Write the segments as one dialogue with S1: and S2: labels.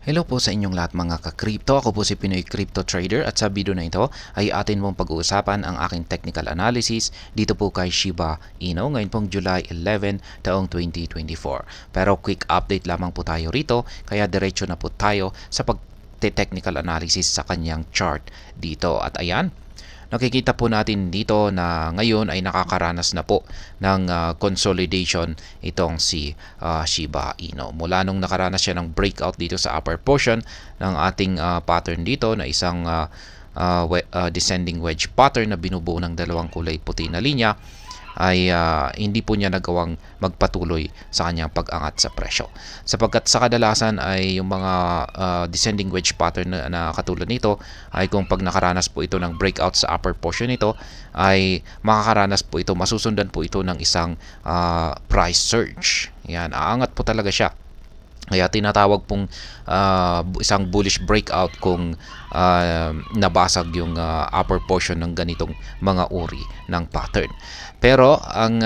S1: Hello po sa inyong lahat mga ka-crypto. Ako po si Pinoy Crypto Trader at sa video na ito ay atin mong pag-uusapan ang aking technical analysis dito po kay Shiba Inu ngayon pong July 11 taong 2024. Pero quick update lamang po tayo rito kaya diretso na po tayo sa pag-technical analysis sa kanyang chart dito. At ayan, nakikita po natin dito na ngayon ay nakakaranas na po ng consolidation itong si Shiba Inu. Mula nung nakaranas siya ng breakout dito sa upper portion ng ating pattern dito na isang descending wedge pattern na binubuo ng dalawang kulay puti na linya, ay hindi po niya nagawang magpatuloy sa kanyang pag-angat sa presyo. Sapagkat sa kadalasan ay yung mga descending wedge pattern na katulad nito ay kung pag nakaranas po ito ng breakout sa upper portion nito ay makakaranas po ito, masusundan po ito ng isang price surge. Yan, aangat po talaga siya. Kaya tinatawag pong isang bullish breakout kung nabasag yung upper portion ng ganitong mga uri ng pattern. Pero ang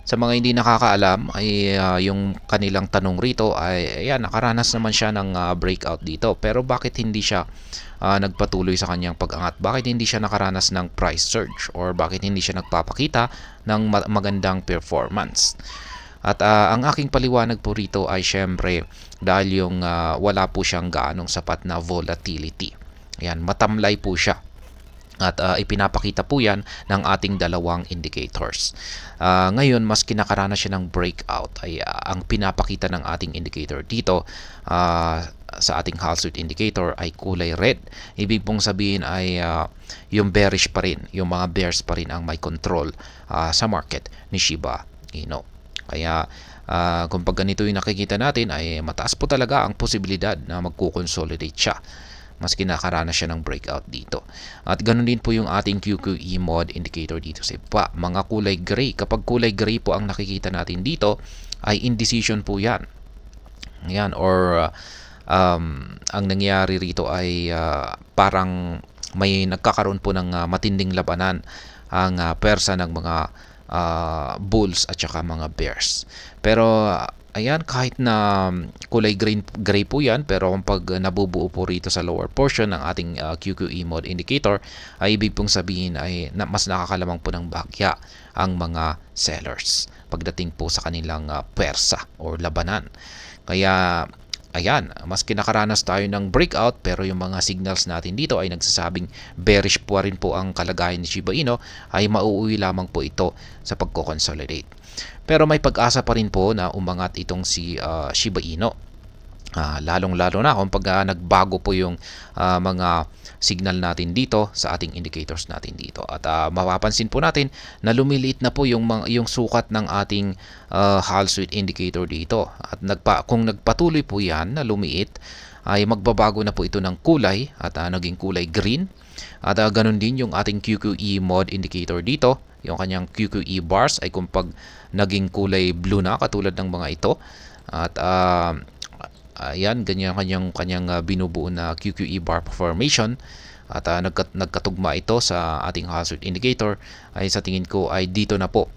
S1: sa mga hindi nakakaalam ay yung kanilang tanong rito ay ayan, nakaranas naman siya ng breakout dito. Pero bakit hindi siya nagpatuloy sa kanyang pag-angat? Bakit hindi siya nakaranas ng price surge? Or bakit hindi siya nagpapakita ng magandang performance? At ang aking paliwanag po rito ay syempre dahil yung wala po siyang gaanong sapat na volatility. Ayan, matamlay po siya. At ipinapakita po yan ng ating dalawang indicators. Ngayon, mas kinakaranas siya ng breakout ay ang pinapakita ng ating indicator dito sa ating Hallswitch indicator ay kulay red. Ibig pong sabihin ay yung bearish pa rin, yung mga bears pa rin ang may control sa market ni Shiba Inu. Kaya kung pag ganito yung nakikita natin ay mataas po talaga ang posibilidad na magkukonsolidate siya. Mas kinakaranas siya ng breakout dito. At ganoon din po yung ating QQE mod indicator dito sa iba. Mga kulay gray. Kapag kulay gray po ang nakikita natin dito ay indecision po yan. Yan, or ang nangyari rito ay parang may nagkakaroon po ng matinding labanan ang persa ng mga bulls at saka mga bears. Pero ayan, kahit na kulay gray po yan, pero pag nabubuo po rito sa lower portion ng ating QQE mod indicator, ay ibig pong sabihin ay mas nakakalamang po ng bahagya ang mga sellers pagdating po sa kanilang persa or labanan. Kaya ayan, mas kinakaranas tayo ng breakout pero yung mga signals natin dito ay nagsasabing bearish po rin po ang kalagayan ni Shiba Inu, ay mauuwi lamang po ito sa pagko-consolidate. Pero may pag-asa pa rin po na umangat itong si Shiba Inu. Lalong-lalo na kung pag nagbago po yung mga signal natin dito sa ating indicators natin dito. At mapapansin po natin na lumiliit na po yung sukat ng ating Hallswitch indicator dito. At kung nagpatuloy po yan na lumiit, ay magbabago na po ito ng kulay at naging kulay green. At ganun din yung ating QQE mod indicator dito. Yung kanyang QQE bars ay kung pag naging kulay blue na katulad ng mga ito. At ayan, ganyan kanyang binubuo na QQE bar formation at nagkatugma ito sa ating Hallswitch indicator, ay sa tingin ko ay dito na po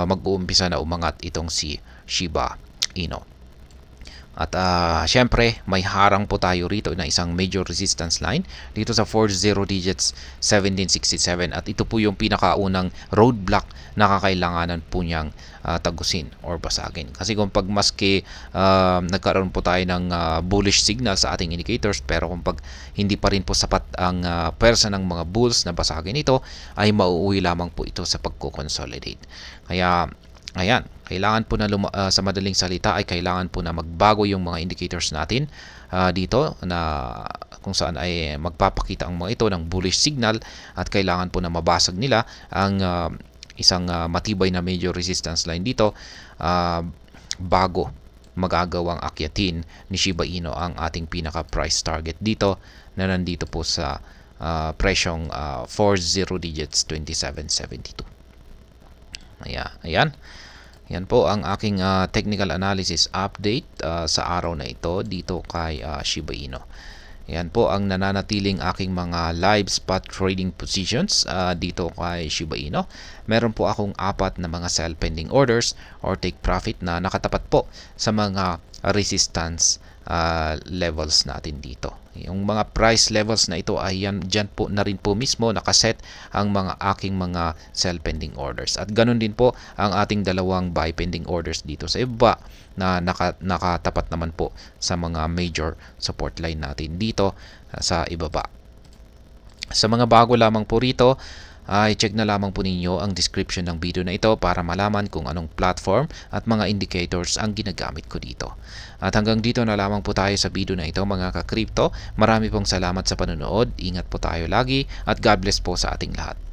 S1: mag-uumpisa na umangat itong si Shiba Inu. At syempre may harang po tayo rito na isang major resistance line dito sa 40 digits 1767, at ito po yung pinakaunang roadblock na kakailanganan po niyang tagusin or basagin. Kasi kung pag maski nagkaroon po tayo ng bullish signal sa ating indicators, pero kung pag hindi pa rin po sapat ang persa ng mga bulls na basagin ito, ay mauuwi lamang po ito sa pagko-consolidate. Kaya ayan, kailangan po na sa madaling salita ay kailangan po na magbago yung mga indicators natin dito na kung saan ay magpapakita ang mga ito ng bullish signal, at kailangan po na mabasag nila ang isang matibay na major resistance line dito bago magagawang akyatin ni Shiba Inu ang ating pinaka price target dito na nandito po sa presyong 40 digits 2772. Ayan. Yan po ang aking technical analysis update sa araw na ito dito kay Shiba Inu. Yan po ang nananatiling aking mga live spot trading positions dito kay Shiba Inu. Meron po akong 4 na mga sell pending orders or take profit na nakatapat po sa mga resistance levels natin dito. Yung mga price levels na ito ay dyan po na rin po mismo nakaset ang mga aking mga sell pending orders. At ganun din po ang ating dalawang buy pending orders dito sa iba na nakatapat naman po sa mga major support line natin dito sa ibaba. Sa mga bago lamang po rito, i-check na lamang po ninyo ang description ng video na ito para malaman kung anong platform at mga indicators ang ginagamit ko dito. At hanggang dito na lamang po tayo sa video na ito mga ka-crypto. Marami pong salamat sa panonood. Ingat po tayo lagi at God bless po sa ating lahat.